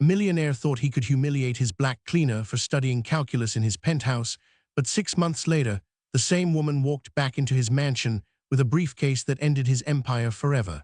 A millionaire thought he could humiliate his black cleaner for studying calculus in his penthouse, but 6 months later, the same woman walked back into his mansion with a briefcase that ended his empire forever.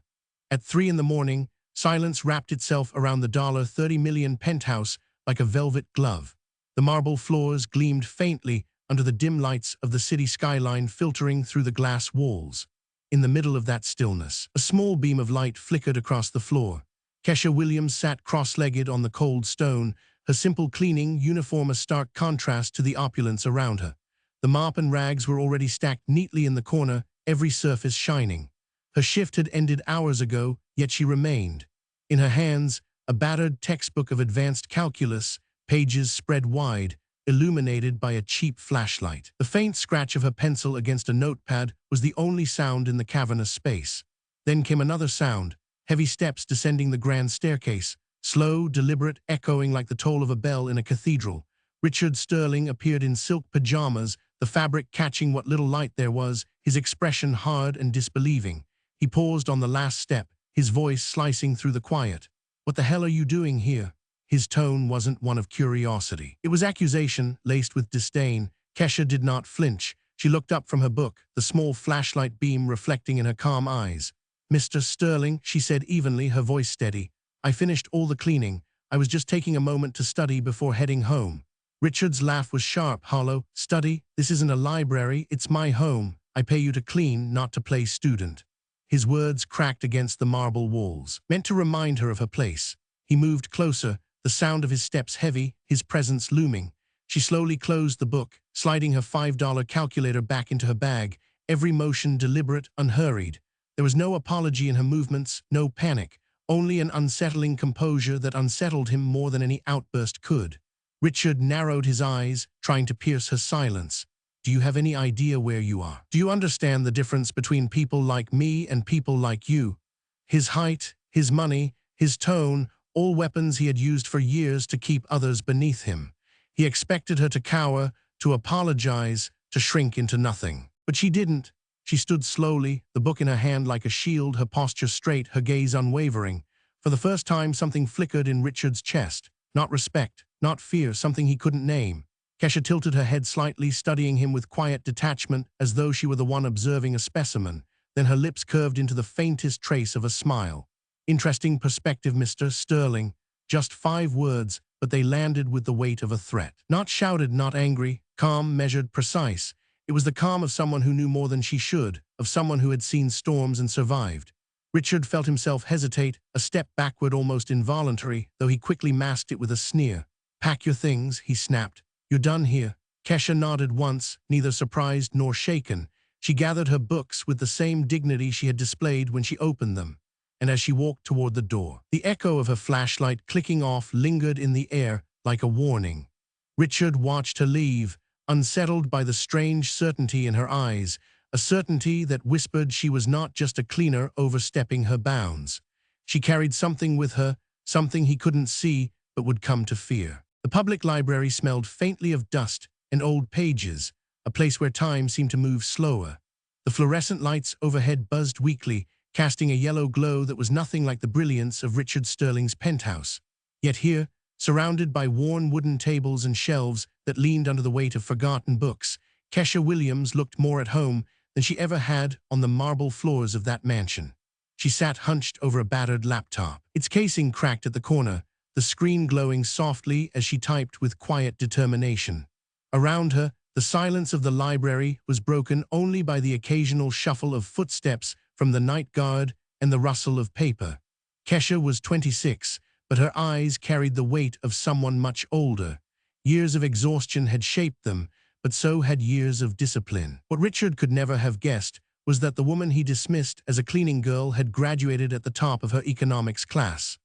At 3 in the morning, silence wrapped itself around the $30 million penthouse like a velvet glove. The marble floors gleamed faintly under the dim lights of the city skyline filtering through the glass walls. In the middle of that stillness, a small beam of light flickered across the floor. Kesha Williams sat cross-legged on the cold stone, her simple cleaning uniform a stark contrast to the opulence around her. The mop and rags were already stacked neatly in the corner, every surface shining. Her shift had ended hours ago, yet she remained. In her hands, a battered textbook of advanced calculus, pages spread wide, illuminated by a cheap flashlight. The faint scratch of her pencil against a notepad was the only sound in the cavernous space. Then came another sound, heavy steps descending the grand staircase, slow, deliberate, echoing like the toll of a bell in a cathedral. Richard Sterling appeared in silk pajamas, the fabric catching what little light there was, his expression hard and disbelieving. He paused on the last step, his voice slicing through the quiet. "What the hell are you doing here?" His tone wasn't one of curiosity. It was accusation, laced with disdain. Kesha did not flinch. She looked up from her book, the small flashlight beam reflecting in her calm eyes. "Mr. Sterling," she said evenly, her voice steady, "I finished all the cleaning. I was just taking a moment to study before heading home." Richard's laugh was sharp, hollow. "Study? This isn't a library, it's my home. I pay you to clean, not to play student." His words cracked against the marble walls, meant to remind her of her place. He moved closer, the sound of his steps heavy, his presence looming. She slowly closed the book, sliding her $5 calculator back into her bag, every motion deliberate, unhurried. There was no apology in her movements, no panic, only an unsettling composure that unsettled him more than any outburst could. Richard narrowed his eyes, trying to pierce her silence. "Do you have any idea where you are? Do you understand the difference between people like me and people like you?" His height, his money, his tone, all weapons he had used for years to keep others beneath him. He expected her to cower, to apologize, to shrink into nothing. But she didn't. She stood slowly, the book in her hand like a shield, her posture straight, her gaze unwavering. For the first time, something flickered in Richard's chest. Not respect, not fear, something he couldn't name. Kesha tilted her head slightly, studying him with quiet detachment, as though she were the one observing a specimen. Then her lips curved into the faintest trace of a smile. "Interesting perspective, Mr. Sterling." Just 5 words, but they landed with the weight of a threat. Not shouted, not angry, calm, measured, precise. It was the calm of someone who knew more than she should, of someone who had seen storms and survived. Richard felt himself hesitate, a step backward almost involuntary, though he quickly masked it with a sneer. "Pack your things," he snapped. "You're done here." Kesha nodded once, neither surprised nor shaken. She gathered her books with the same dignity she had displayed when she opened them. And as she walked toward the door, the echo of her flashlight clicking off lingered in the air like a warning. Richard watched her leave, unsettled by the strange certainty in her eyes, a certainty that whispered she was not just a cleaner overstepping her bounds. She carried something with her, something he couldn't see but would come to fear. The public library smelled faintly of dust and old pages, a place where time seemed to move slower. The fluorescent lights overhead buzzed weakly, casting a yellow glow that was nothing like the brilliance of Richard Sterling's penthouse. Yet here, surrounded by worn wooden tables and shelves that leaned under the weight of forgotten books, Kesha Williams looked more at home than she ever had on the marble floors of that mansion. She sat hunched over a battered laptop, its casing cracked at the corner, the screen glowing softly as she typed with quiet determination. Around her, the silence of the library was broken only by the occasional shuffle of footsteps from the night guard and the rustle of paper. Kesha was 26, but her eyes carried the weight of someone much older. Years of exhaustion had shaped them, but so had years of discipline. What Richard could never have guessed was that the woman he dismissed as a cleaning girl had graduated at the top of her economics class,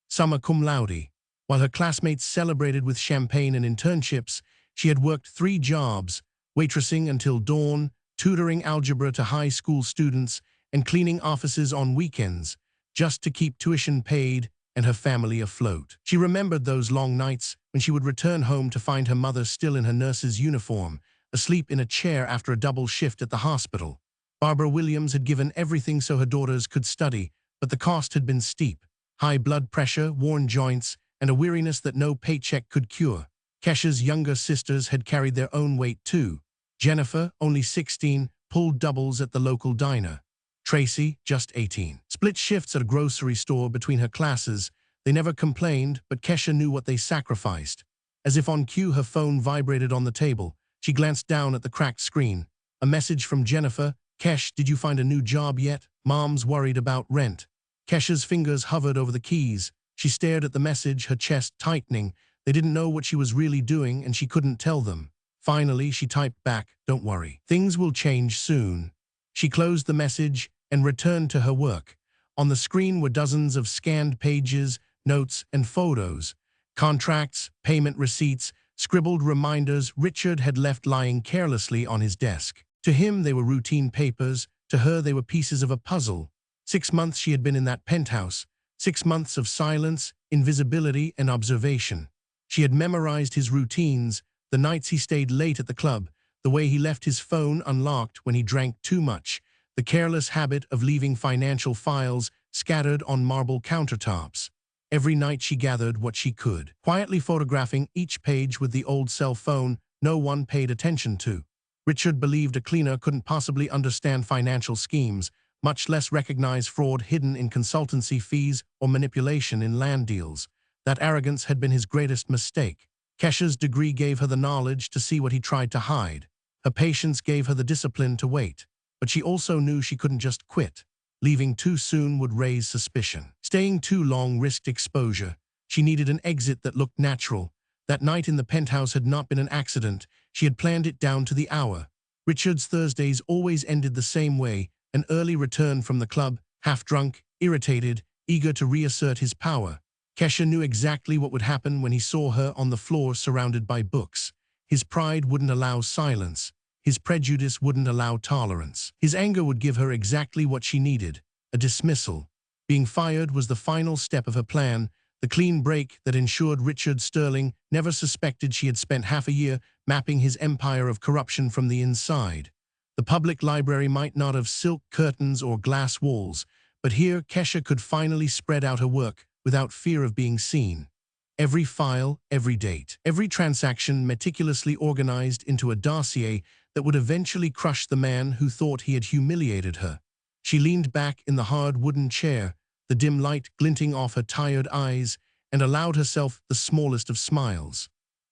summa cum laude. While her classmates celebrated with champagne and internships, she had worked 3 jobs, waitressing until dawn, tutoring algebra to high school students, and cleaning offices on weekends, just to keep tuition paid and her family afloat. She remembered those long nights when she would return home to find her mother still in her nurse's uniform, asleep in a chair after a double shift at the hospital. Barbara Williams had given everything so her daughters could study, but the cost had been steep. High blood pressure, worn joints, and a weariness that no paycheck could cure. Kesha's younger sisters had carried their own weight too. Jennifer, only 16, pulled doubles at the local diner. Tracy, just 18, split shifts at a grocery store between her classes. They never complained, but Kesha knew what they sacrificed. As if on cue, her phone vibrated on the table. She glanced down at the cracked screen. A message from Jennifer. "Kesh, did you find a new job yet? Mom's worried about rent." Kesha's fingers hovered over the keys. She stared at the message, her chest tightening. They didn't know what she was really doing, and she couldn't tell them. Finally, she typed back, "Don't worry. Things will change soon." She closed the message and returned to her work. On the screen were dozens of scanned pages, notes, and photos. Contracts, payment receipts, scribbled reminders Richard had left lying carelessly on his desk. To him, they were routine papers. To her, they were pieces of a puzzle. 6 months she had been in that penthouse. 6 months of silence, invisibility, and observation. She had memorized his routines, the nights he stayed late at the club, the way he left his phone unlocked when he drank too much, the careless habit of leaving financial files scattered on marble countertops. Every night she gathered what she could, quietly photographing each page with the old cell phone no one paid attention to. Richard believed a cleaner couldn't possibly understand financial schemes, much less recognize fraud hidden in consultancy fees or manipulation in land deals. That arrogance had been his greatest mistake. Kesha's degree gave her the knowledge to see what he tried to hide. Her patience gave her the discipline to wait. But she also knew she couldn't just quit. Leaving too soon would raise suspicion. Staying too long risked exposure. She needed an exit that looked natural. That night in the penthouse had not been an accident. She had planned it down to the hour. Richard's Thursdays always ended the same way, an early return from the club, half-drunk, irritated, eager to reassert his power. Kesha knew exactly what would happen when he saw her on the floor surrounded by books. His pride wouldn't allow silence. His prejudice wouldn't allow tolerance. His anger would give her exactly what she needed, a dismissal. Being fired was the final step of her plan, the clean break that ensured Richard Sterling never suspected she had spent half a year mapping his empire of corruption from the inside. The public library might not have silk curtains or glass walls, but here Kesha could finally spread out her work without fear of being seen. Every file, every date, every transaction meticulously organized into a dossier that would eventually crush the man who thought he had humiliated her. She leaned back in the hard wooden chair, the dim light glinting off her tired eyes, and allowed herself the smallest of smiles.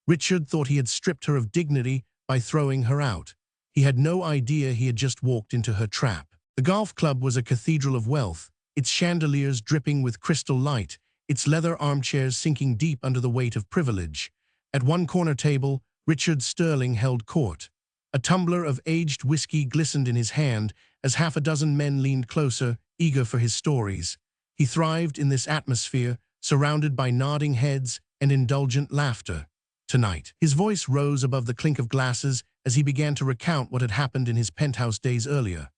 Richard thought he had stripped her of dignity by throwing her out. He had no idea he had just walked into her trap. The golf club was a cathedral of wealth, its chandeliers dripping with crystal light, its leather armchairs sinking deep under the weight of privilege. At one corner table, Richard Sterling held court. A tumbler of aged whiskey glistened in his hand as half a dozen men leaned closer, eager for his stories. He thrived in this atmosphere, surrounded by nodding heads and indulgent laughter. Tonight, his voice rose above the clink of glasses as he began to recount what had happened in his penthouse days earlier.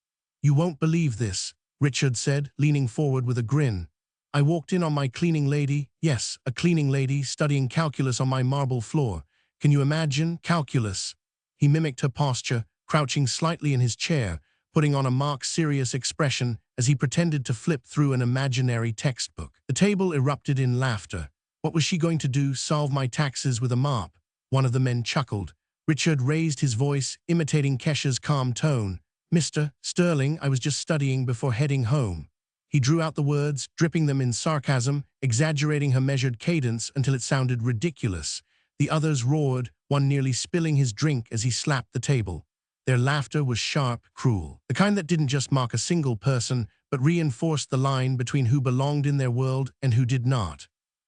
"You won't believe this," Richard said, leaning forward with a grin. "I walked in on my cleaning lady, yes, a cleaning lady, studying calculus on my marble floor. Can you imagine? Calculus." He mimicked her posture, crouching slightly in his chair, putting on a mock serious expression as he pretended to flip through an imaginary textbook. The table erupted in laughter. What was she going to do, solve my taxes with a mop? One of the men chuckled. Richard raised his voice, imitating Kesha's calm tone. "Mr. Sterling, I was just studying before heading home." He drew out the words, dripping them in sarcasm, exaggerating her measured cadence until it sounded ridiculous. The others roared, one nearly spilling his drink as he slapped the table. Their laughter was sharp, cruel, the kind that didn't just mock a single person, but reinforced the line between who belonged in their world and who did not.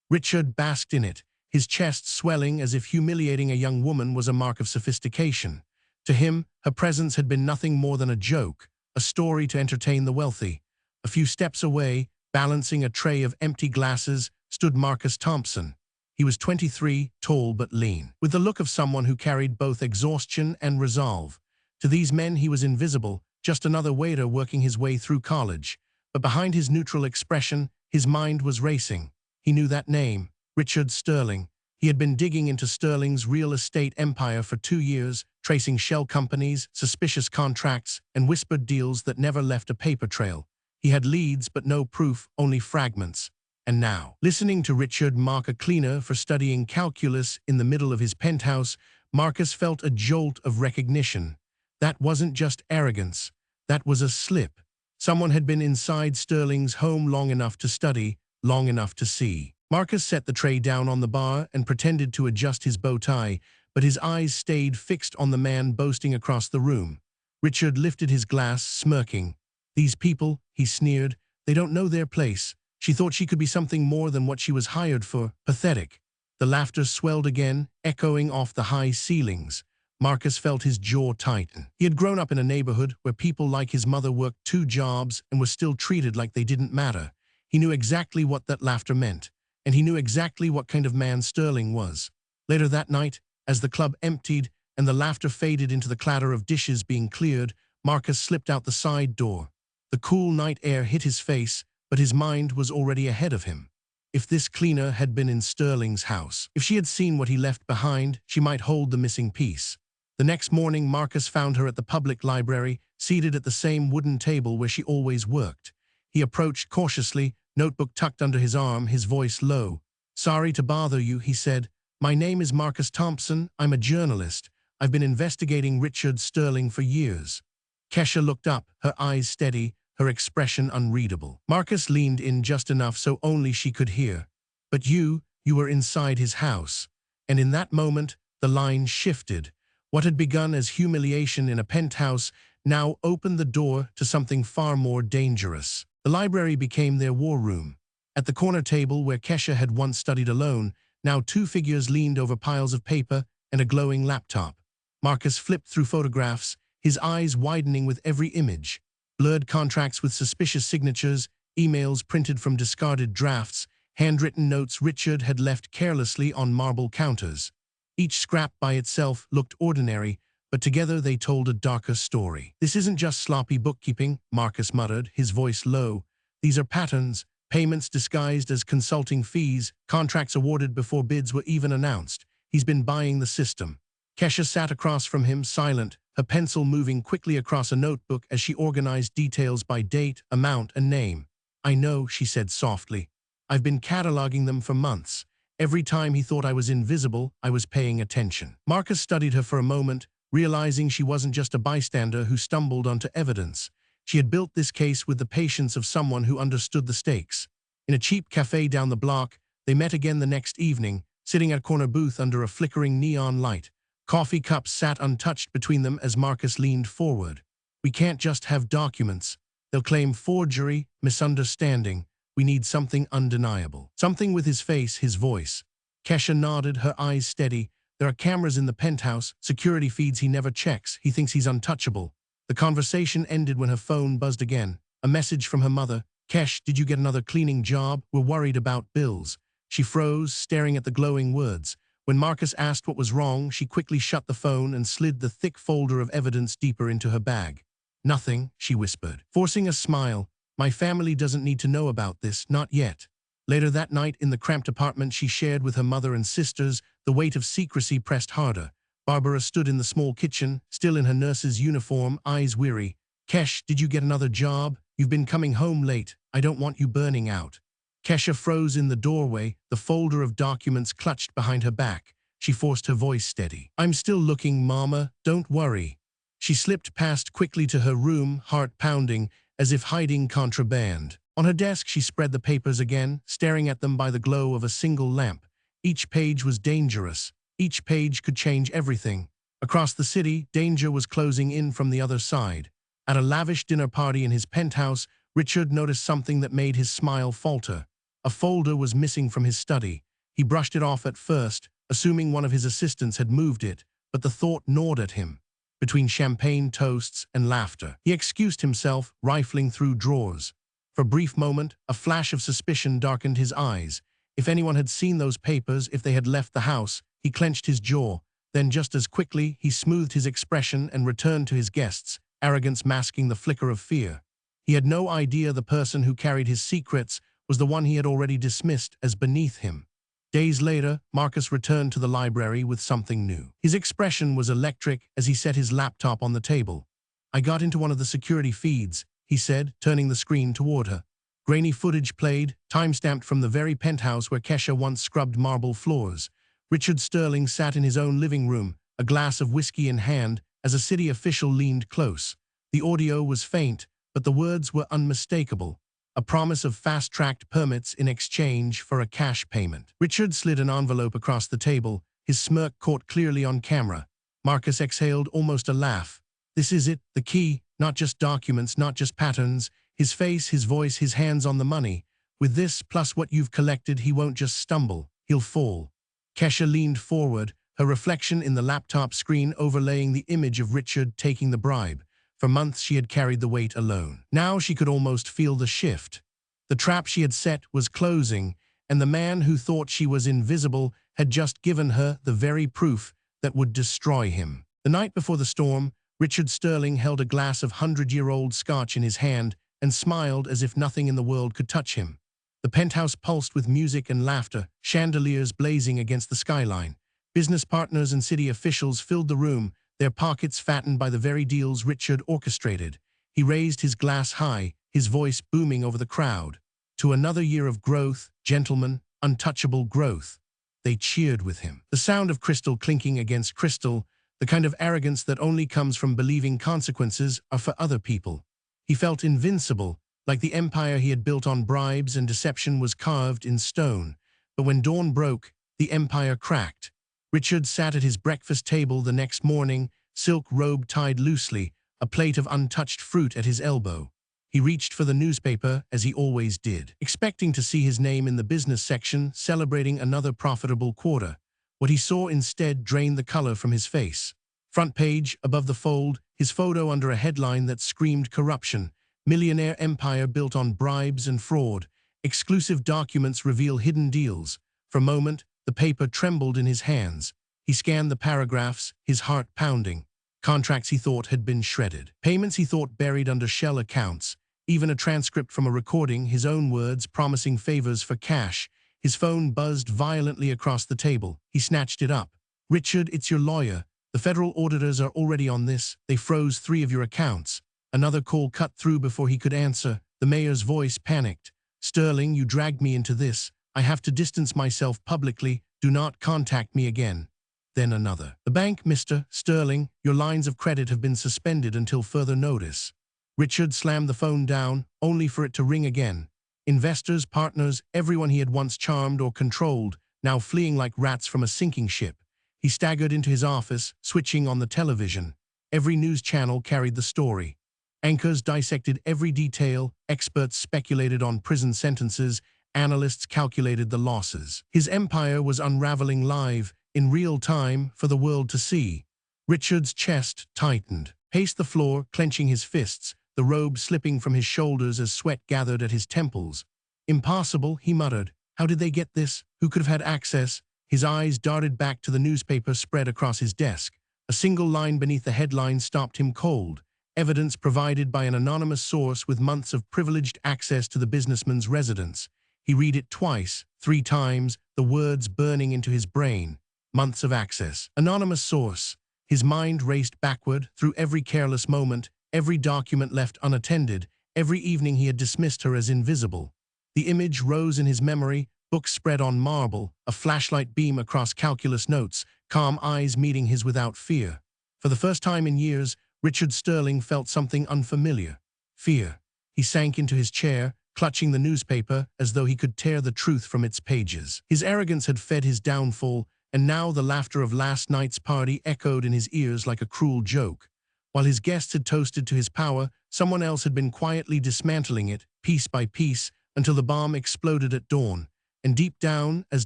Richard basked in it, his chest swelling as if humiliating a young woman was a mark of sophistication. To him, her presence had been nothing more than a joke, a story to entertain the wealthy. A few steps away, balancing a tray of empty glasses, stood Marcus Thompson. He was 23, tall but lean, with the look of someone who carried both exhaustion and resolve. To these men he was invisible, just another waiter working his way through college. But behind his neutral expression, his mind was racing. He knew that name, Richard Sterling. He had been digging into Sterling's real estate empire for 2 years, tracing shell companies, suspicious contracts, and whispered deals that never left a paper trail. He had leads but no proof, only fragments. And now, listening to Richard mock a cleaner for studying calculus in the middle of his penthouse, Marcus felt a jolt of recognition. That wasn't just arrogance. That was a slip. Someone had been inside Sterling's home long enough to study, long enough to see. Marcus set the tray down on the bar and pretended to adjust his bow tie, but his eyes stayed fixed on the man boasting across the room. Richard lifted his glass, smirking. "These people," he sneered, "they don't know their place." She thought she could be something more than what she was hired for. Pathetic. The laughter swelled again, echoing off the high ceilings. Marcus felt his jaw tighten. He had grown up in a neighborhood where people like his mother worked 2 jobs and were still treated like they didn't matter. He knew exactly what that laughter meant, and he knew exactly what kind of man Sterling was. Later that night, as the club emptied and the laughter faded into the clatter of dishes being cleared, Marcus slipped out the side door. The cool night air hit his face, but his mind was already ahead of him. If this cleaner had been in Sterling's house, if she had seen what he left behind, she might hold the missing piece. The next morning, Marcus found her at the public library, seated at the same wooden table where she always worked. He approached cautiously, notebook tucked under his arm, his voice low. "Sorry to bother you," he said. "My name is Marcus Thompson. I'm a journalist. I've been investigating Richard Sterling for years." Kesha looked up, her eyes steady, her expression unreadable. Marcus leaned in just enough so only she could hear. "But you were inside his house." And in that moment, the line shifted. What had begun as humiliation in a penthouse now opened the door to something far more dangerous. The library became their war room. At the corner table where Kesha had once studied alone, now 2 figures leaned over piles of paper and a glowing laptop. Marcus flipped through photographs, his eyes widening with every image. Blurred contracts with suspicious signatures, emails printed from discarded drafts, handwritten notes Richard had left carelessly on marble counters. Each scrap by itself looked ordinary, but together they told a darker story. "This isn't just sloppy bookkeeping," Marcus muttered, his voice low. "These are patterns, payments disguised as consulting fees, contracts awarded before bids were even announced. He's been buying the system." Kesha sat across from him, silent, her pencil moving quickly across a notebook as she organized details by date, amount, and name. "I know," she said softly. "I've been cataloging them for months. Every time he thought I was invisible, I was paying attention." Marcus studied her for a moment, realizing she wasn't just a bystander who stumbled onto evidence. She had built this case with the patience of someone who understood the stakes. In a cheap cafe down the block, they met again the next evening, sitting at a corner booth under a flickering neon light. Coffee cups sat untouched between them as Marcus leaned forward. "We can't just have documents. They'll claim forgery, misunderstanding. We need something undeniable." Something with his face, his voice. Kesha nodded, her eyes steady. "There are cameras in the penthouse, security feeds he never checks. He thinks he's untouchable." The conversation ended when her phone buzzed again. A message from her mother. "Kesh, did you get another cleaning job? We're worried about bills." She froze, staring at the glowing words. When Marcus asked what was wrong, she quickly shut the phone and slid the thick folder of evidence deeper into her bag. "Nothing," she whispered, forcing a smile. "My family doesn't need to know about this, not yet." Later that night, in the cramped apartment she shared with her mother and sisters, the weight of secrecy pressed harder. Barbara stood in the small kitchen, still in her nurse's uniform, eyes weary. "Kesh, did you get another job? You've been coming home late. I don't want you burning out." Kesha froze in the doorway, the folder of documents clutched behind her back. She forced her voice steady. "I'm still looking, Mama. Don't worry." She slipped past quickly to her room, heart pounding, as if hiding contraband. On her desk she spread the papers again, staring at them by the glow of a single lamp. Each page was dangerous. Each page could change everything. Across the city, danger was closing in from the other side. At a lavish dinner party in his penthouse, Richard noticed something that made his smile falter. A folder was missing from his study. He brushed it off at first, assuming one of his assistants had moved it, but the thought gnawed at him. Between champagne toasts and laughter, he excused himself, rifling through drawers. For a brief moment, a flash of suspicion darkened his eyes. If anyone had seen those papers, if they had left the house, he clenched his jaw. Then just as quickly, he smoothed his expression and returned to his guests, arrogance masking the flicker of fear. He had no idea the person who carried his secrets was the one he had already dismissed as beneath him. Days later, Marcus returned to the library with something new. His expression was electric as he set his laptop on the table. "I got into one of the security feeds," he said, turning the screen toward her. Grainy footage played, time-stamped from the very penthouse where Kesha once scrubbed marble floors. Richard Sterling sat in his own living room, a glass of whiskey in hand, as a city official leaned close. The audio was faint, but the words were unmistakable. A promise of fast-tracked permits in exchange for a cash payment. Richard slid an envelope across the table, his smirk caught clearly on camera. Marcus exhaled almost a laugh. This is it, the key, not just documents, not just patterns. His face, his voice, his hands on the money. With this, plus what you've collected, he won't just stumble, he'll fall. Kesha leaned forward, her reflection in the laptop screen overlaying the image of Richard taking the bribe. For months she had carried the weight alone. Now she could almost feel the shift. The trap she had set was closing, and the man who thought she was invisible had just given her the very proof that would destroy him. The night before the storm, Richard Sterling held a glass of 100-year-old scotch in his hand and smiled as if nothing in the world could touch him. The penthouse pulsed with music and laughter, chandeliers blazing against the skyline. Business partners and city officials filled the room, their pockets fattened by the very deals Richard orchestrated. He raised his glass high, his voice booming over the crowd. To another year of growth, gentlemen, untouchable growth. They cheered with him. The sound of crystal clinking against crystal, the kind of arrogance that only comes from believing consequences are for other people. He felt invincible, like the empire he had built on bribes and deception was carved in stone. But when dawn broke, the empire cracked. Richard sat at his breakfast table the next morning, silk robe tied loosely, a plate of untouched fruit at his elbow. He reached for the newspaper, as he always did, expecting to see his name in the business section, celebrating another profitable quarter. What he saw instead drained the color from his face. Front page, above the fold, his photo under a headline that screamed corruption. Millionaire empire built on bribes and fraud. Exclusive documents reveal hidden deals. For a moment, the paper trembled in his hands. He scanned the paragraphs, his heart pounding. Contracts he thought had been shredded. Payments he thought buried under shell accounts. Even a transcript from a recording, his own words promising favors for cash. His phone buzzed violently across the table. He snatched it up. Richard, it's your lawyer. The federal auditors are already on this. They froze 3 of your accounts. Another call cut through before he could answer. The mayor's voice panicked. Sterling, you dragged me into this. I have to distance myself publicly. Do not contact me again. Then another. The bank, Mr. Sterling, your lines of credit have been suspended until further notice. Richard slammed the phone down, only for it to ring again. Investors, partners, everyone he had once charmed or controlled, now fleeing like rats from a sinking ship. He staggered into his office, switching on the television. Every news channel carried the story. Anchors dissected every detail, experts speculated on prison sentences, analysts calculated the losses. His empire was unraveling live, in real time, for the world to see. Richard's chest tightened. Paced the floor, clenching his fists, the robe slipping from his shoulders as sweat gathered at his temples. Impossible, he muttered. How did they get this? Who could have had access? His eyes darted back to the newspaper spread across his desk. A single line beneath the headline stopped him cold. Evidence provided by an anonymous source with months of privileged access to the businessman's residence. He read it twice, 3 times, the words burning into his brain. Months of access. Anonymous source. His mind raced backward through every careless moment, every document left unattended, every evening he had dismissed her as invisible. The image rose in his memory, books spread on marble, a flashlight beam across calculus notes, calm eyes meeting his without fear. For the first time in years, Richard Sterling felt something unfamiliar. Fear. He sank into his chair, clutching the newspaper as though he could tear the truth from its pages. His arrogance had fed his downfall, and now the laughter of last night's party echoed in his ears like a cruel joke. While his guests had toasted to his power, someone else had been quietly dismantling it, piece by piece, until the bomb exploded at dawn. And deep down, as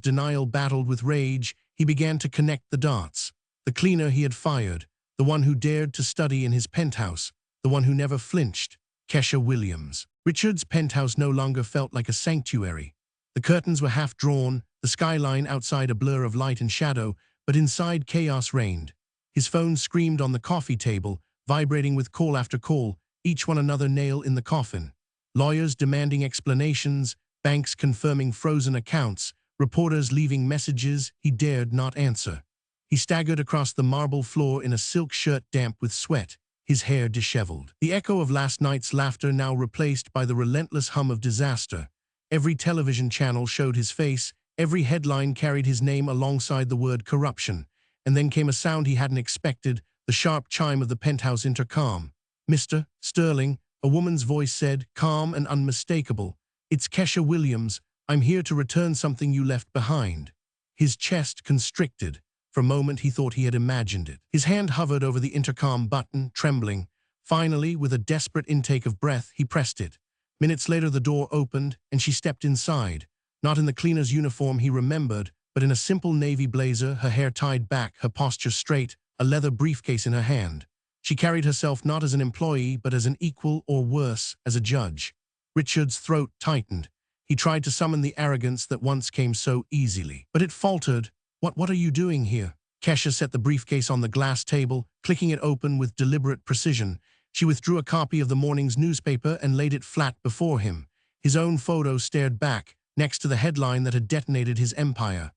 denial battled with rage, he began to connect the dots. The cleaner he had fired, the one who dared to study in his penthouse, the one who never flinched, Kesha Williams. Richard's penthouse no longer felt like a sanctuary. The curtains were half drawn, the skyline outside a blur of light and shadow, but inside chaos reigned. His phone screamed on the coffee table, vibrating with call after call, each one another nail in the coffin. Lawyers demanding explanations, banks confirming frozen accounts, reporters leaving messages he dared not answer. He staggered across the marble floor in a silk shirt damp with sweat. his hair disheveled. The echo of last night's laughter now replaced by the relentless hum of disaster. Every television channel showed his face, every headline carried his name alongside the word corruption. And then came a sound he hadn't expected, the sharp chime of the penthouse intercom. "Mr. Sterling," a woman's voice said, calm and unmistakable. "It's Kesha Williams. I'm here to return something you left behind." His chest constricted. For a moment he thought he had imagined it. His hand hovered over the intercom button, trembling. Finally, with a desperate intake of breath, he pressed it. Minutes later the door opened, and she stepped inside. Not in the cleaner's uniform he remembered, but in a simple navy blazer, her hair tied back, her posture straight, a leather briefcase in her hand. She carried herself not as an employee, but as an equal, or worse, as a judge. Richard's throat tightened. He tried to summon the arrogance that once came so easily. But it faltered. What are you doing here?" Kesha set the briefcase on the glass table, clicking it open with deliberate precision. She withdrew a copy of the morning's newspaper and laid it flat before him. His own photo stared back, next to the headline that had detonated his empire.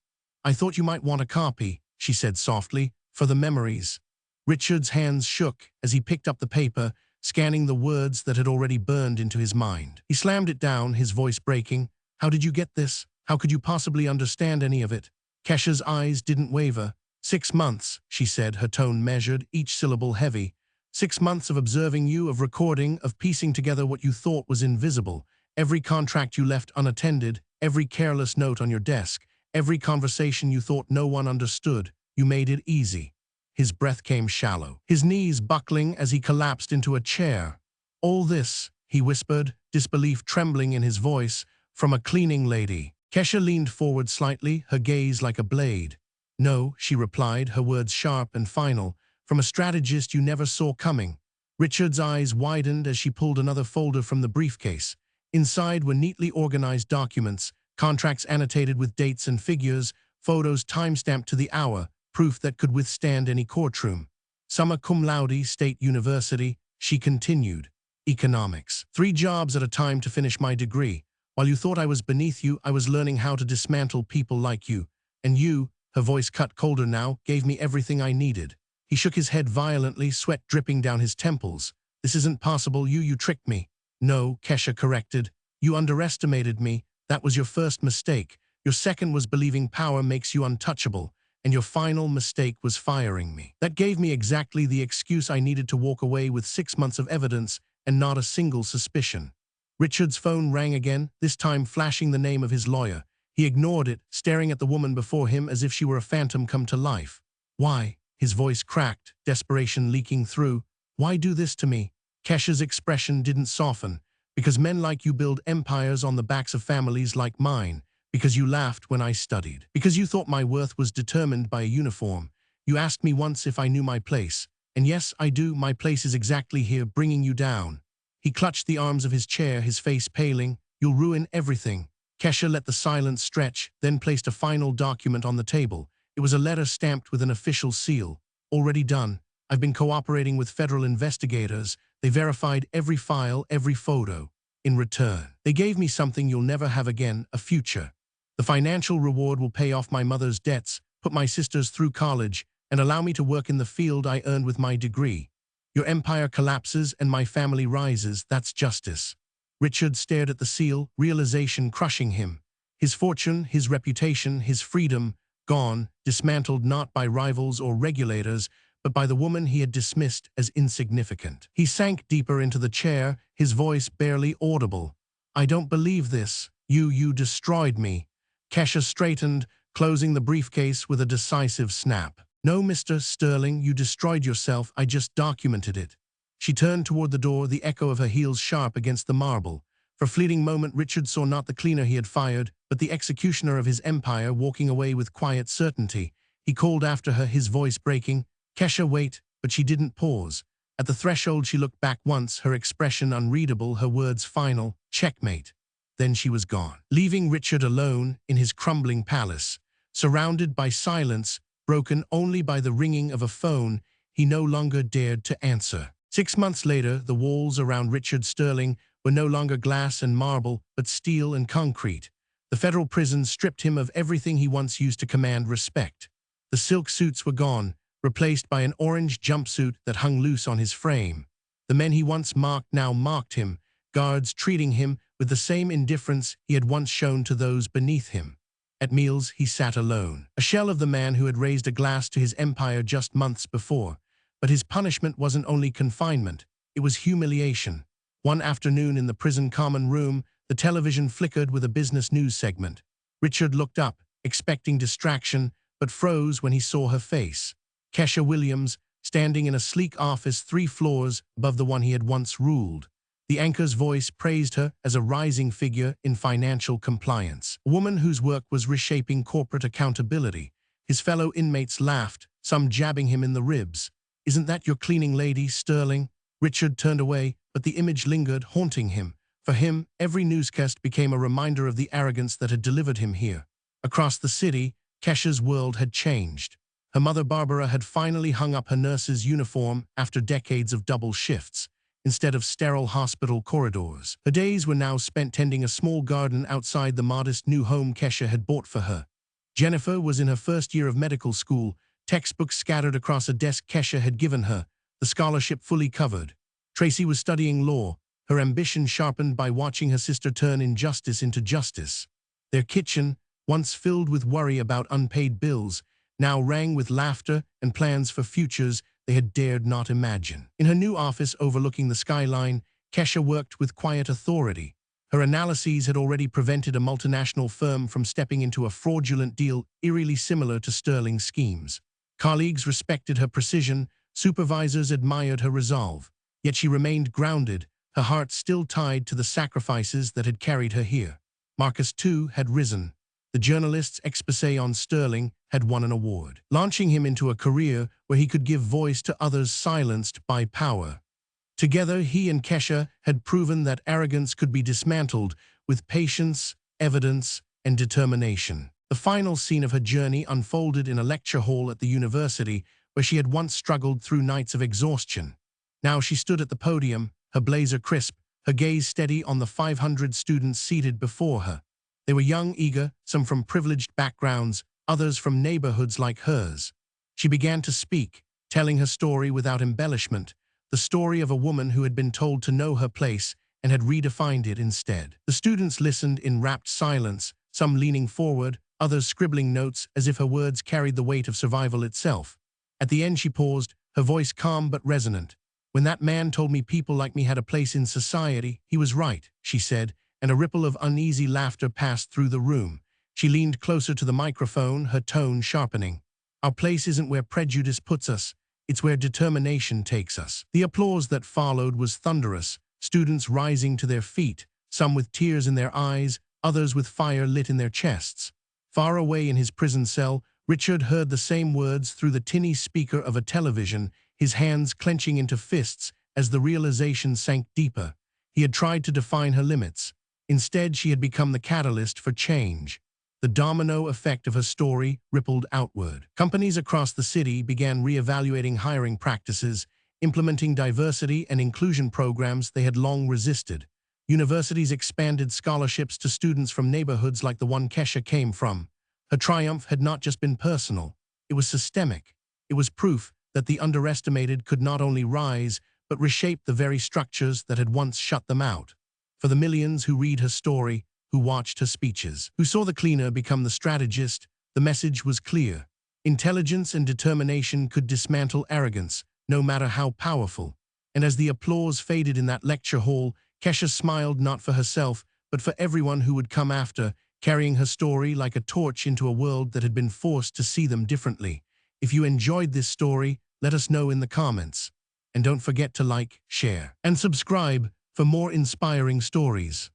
"I thought you might want a copy," she said softly, "for the memories." Richard's hands shook as he picked up the paper, scanning the words that had already burned into his mind. He slammed it down, his voice breaking. "How did you get this? How could you possibly understand any of it?" Kesha's eyes didn't waver. 6 months, she said, her tone measured, each syllable heavy. 6 months of observing you, of recording, of piecing together what you thought was invisible. Every contract you left unattended, every careless note on your desk, every conversation you thought no one understood. You made it easy. His breath came shallow, his knees buckling as he collapsed into a chair. "All this," he whispered, disbelief trembling in his voice, "from a cleaning lady." Kesha leaned forward slightly, her gaze like a blade. "No," she replied, her words sharp and final, "from a strategist you never saw coming." Richard's eyes widened as she pulled another folder from the briefcase. Inside were neatly organized documents, contracts annotated with dates and figures, photos time-stamped to the hour, proof that could withstand any courtroom. "Summa cum laude, State University," she continued. "Economics. 3 jobs at a time to finish my degree. While you thought I was beneath you, I was learning how to dismantle people like you. And you," her voice cut colder now, "gave me everything I needed." He shook his head violently, sweat dripping down his temples. "This isn't possible. You tricked me." "No," Kesha corrected. "You underestimated me. That was your first mistake. Your second was believing power makes you untouchable. And your final mistake was firing me. That gave me exactly the excuse I needed to walk away with 6 months of evidence and not a single suspicion." Richard's phone rang again, this time flashing the name of his lawyer. He ignored it, staring at the woman before him as if she were a phantom come to life. "Why?" His voice cracked, desperation leaking through. "Why do this to me?" Kesha's expression didn't soften. "Because men like you build empires on the backs of families like mine. Because you laughed when I studied. Because you thought my worth was determined by a uniform. You asked me once if I knew my place. And yes, I do. My place is exactly here, bringing you down." He clutched the arms of his chair, his face paling. "You'll ruin everything." Kesha let the silence stretch, then placed a final document on the table. It was a letter stamped with an official seal. "Already done. I've been cooperating with federal investigators. They verified every file, every photo. In return, they gave me something you'll never have again, a future. The financial reward will pay off my mother's debts, put my sisters through college, and allow me to work in the field I earned with my degree. Your empire collapses and my family rises. That's justice." Richard stared at the seal, realization crushing him. His fortune, his reputation, his freedom, gone, dismantled not by rivals or regulators, but by the woman he had dismissed as insignificant. He sank deeper into the chair, his voice barely audible. "I don't believe this. You destroyed me." Kesha straightened, closing the briefcase with a decisive snap. "No, Mr. Sterling, you destroyed yourself. I just documented it." She turned toward the door, the echo of her heels sharp against the marble. For a fleeting moment, Richard saw not the cleaner he had fired, but the executioner of his empire walking away with quiet certainty. He called after her, his voice breaking, "Kesha, wait," but she didn't pause. At the threshold she looked back once, her expression unreadable, her words final, "Checkmate." Then she was gone, leaving Richard alone in his crumbling palace. Surrounded by silence, broken only by the ringing of a phone he no longer dared to answer. 6 months later, the walls around Richard Sterling were no longer glass and marble, but steel and concrete. The federal prison stripped him of everything he once used to command respect. The silk suits were gone, replaced by an orange jumpsuit that hung loose on his frame. The men he once mocked now mocked him, guards treating him with the same indifference he had once shown to those beneath him. At meals, he sat alone, a shell of the man who had raised a glass to his empire just months before. But his punishment wasn't only confinement, it was humiliation. One afternoon in the prison common room, the television flickered with a business news segment. Richard looked up, expecting distraction, but froze when he saw her face. Kesha Williams, standing in a sleek office 3 floors above the one he had once ruled. The anchor's voice praised her as a rising figure in financial compliance, a woman whose work was reshaping corporate accountability. His fellow inmates laughed, some jabbing him in the ribs. "Isn't that your cleaning lady, Sterling?" Richard turned away, but the image lingered, haunting him. For him, every newscast became a reminder of the arrogance that had delivered him here. Across the city, Kesha's world had changed. Her mother Barbara had finally hung up her nurse's uniform after decades of double shifts, instead of sterile hospital corridors. Her days were now spent tending a small garden outside the modest new home Kesha had bought for her. Jennifer was in her first year of medical school, textbooks scattered across a desk Kesha had given her, the scholarship fully covered. Tracy was studying law, her ambition sharpened by watching her sister turn injustice into justice. Their kitchen, once filled with worry about unpaid bills, now rang with laughter and plans for futures they had dared not imagine. In her new office overlooking the skyline, Kesha worked with quiet authority. Her analyses had already prevented a multinational firm from stepping into a fraudulent deal eerily similar to Sterling's schemes. Colleagues respected her precision, supervisors admired her resolve. Yet she remained grounded, her heart still tied to the sacrifices that had carried her here. Marcus, too, had risen. The journalist's exposé on Sterling had won an award, launching him into a career where he could give voice to others silenced by power. Together, he and Kesha had proven that arrogance could be dismantled with patience, evidence, and determination. The final scene of her journey unfolded in a lecture hall at the university where she had once struggled through nights of exhaustion. Now she stood at the podium, her blazer crisp, her gaze steady on the 500 students seated before her. They were young, eager, some from privileged backgrounds, others from neighborhoods like hers. She began to speak, telling her story without embellishment, the story of a woman who had been told to know her place and had redefined it instead. The students listened in rapt silence, some leaning forward, others scribbling notes as if her words carried the weight of survival itself. At the end she paused, her voice calm but resonant. "When that man told me people like me had a place in society, he was right," she said, and a ripple of uneasy laughter passed through the room. She leaned closer to the microphone, her tone sharpening. "Our place isn't where prejudice puts us, it's where determination takes us." The applause that followed was thunderous, students rising to their feet, some with tears in their eyes, others with fire lit in their chests. Far away in his prison cell, Richard heard the same words through the tinny speaker of a television, his hands clenching into fists as the realization sank deeper. He had tried to define her limits. Instead, she had become the catalyst for change. The domino effect of her story rippled outward. Companies across the city began reevaluating hiring practices, implementing diversity and inclusion programs they had long resisted. Universities expanded scholarships to students from neighborhoods like the one Kesha came from. Her triumph had not just been personal, it was systemic. It was proof that the underestimated could not only rise, but reshape the very structures that had once shut them out. For the millions who read her story, who watched her speeches, who saw the cleaner become the strategist, the message was clear. Intelligence and determination could dismantle arrogance, no matter how powerful. And as the applause faded in that lecture hall, Kesha smiled not for herself, but for everyone who would come after, carrying her story like a torch into a world that had been forced to see them differently. If you enjoyed this story, let us know in the comments. And don't forget to like, share, and subscribe for more inspiring stories.